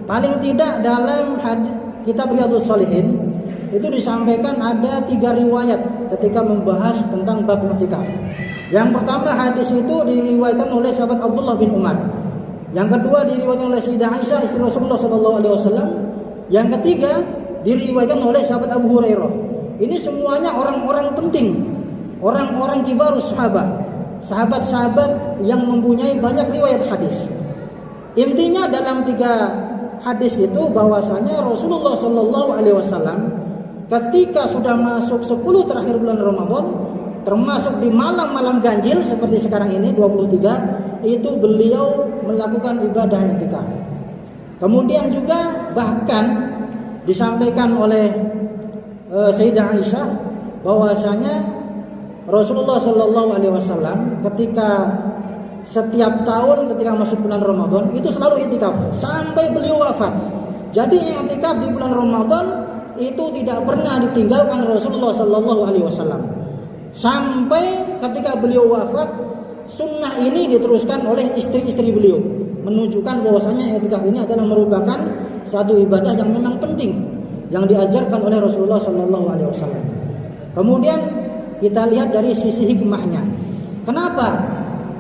Paling tidak dalam kitab Riyadhus Shalihin itu disampaikan ada 3 riwayat ketika membahas tentang bab i'tikaf. Yang pertama, hadis itu diriwayatkan oleh sahabat Abdullah bin Umar. Yang kedua diriwayatkan oleh Sayyidah Aisyah istri Rasulullah SAW. Yang ketiga diriwayatkan oleh sahabat Abu Hurairah. Ini semuanya orang-orang penting, orang-orang kibarus sahabat, sahabat-sahabat yang mempunyai banyak riwayat hadis. Intinya dalam 3 hadis itu bahwasanya Rasulullah SAW ketika sudah masuk 10 terakhir bulan Ramadan, termasuk di malam-malam ganjil seperti sekarang ini 23, itu beliau melakukan ibadah i'tikaf. Kemudian juga bahkan disampaikan oleh Sayyidah Aisyah bahwasanya Rasulullah SAW ketika setiap tahun ketika masuk bulan Ramadan itu selalu i'tikaf sampai beliau wafat. Jadi i'tikaf di bulan Ramadan itu tidak pernah ditinggalkan Rasulullah SAW. Sampai ketika beliau wafat, sunnah ini diteruskan oleh istri-istri beliau, menunjukkan bahwasanya i'tikaf ini adalah merupakan satu ibadah yang memang penting yang diajarkan oleh Rasulullah SAW. Kemudian kita lihat dari sisi hikmahnya. Kenapa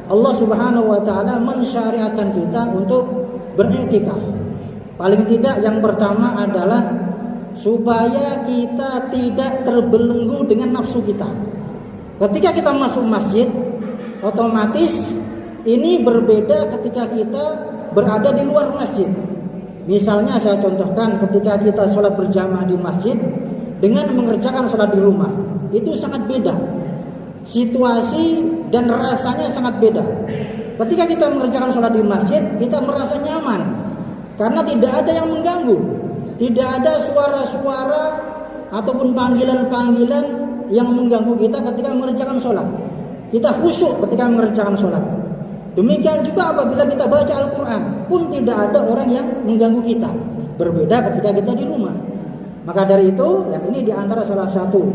Allah Subhanahu wa taala mensyariatkan kita untuk beriktikaf? Paling tidak yang pertama adalah supaya kita tidak terbelenggu dengan nafsu kita. Ketika kita masuk masjid, otomatis ini berbeda ketika kita berada di luar masjid. Misalnya saya contohkan ketika kita sholat berjamaah di masjid dengan mengerjakan sholat di rumah, itu sangat beda. Situasi dan rasanya sangat beda. Ketika kita mengerjakan sholat di masjid, kita merasa nyaman karena tidak ada yang mengganggu, tidak ada suara-suara ataupun panggilan-panggilan yang mengganggu kita ketika mengerjakan sholat. Kita khusyuk ketika mengerjakan sholat. Demikian juga apabila kita baca Al-Quran pun tidak ada orang yang mengganggu kita. Berbeda ketika kita di rumah. Maka dari itu, yang ini diantara salah satu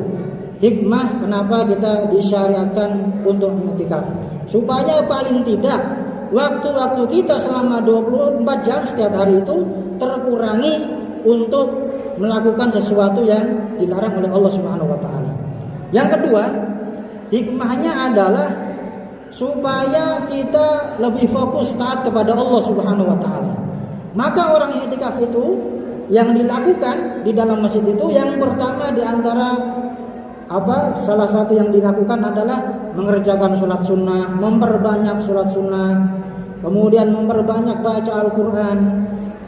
hikmah kenapa kita disyariatkan untuk i'tikaf, supaya paling tidak waktu-waktu kita selama 24 jam setiap hari itu terkurangi untuk melakukan sesuatu yang dilarang oleh Allah Subhanahu wa taala. Yang kedua, hikmahnya adalah supaya kita lebih fokus taat kepada Allah Subhanahu wa taala. Maka orang i'tikaf itu yang dilakukan di dalam masjid itu yang pertama di antara salah satu yang dilakukan adalah mengerjakan sholat sunnah, memperbanyak sholat sunnah, kemudian memperbanyak baca Al-Quran,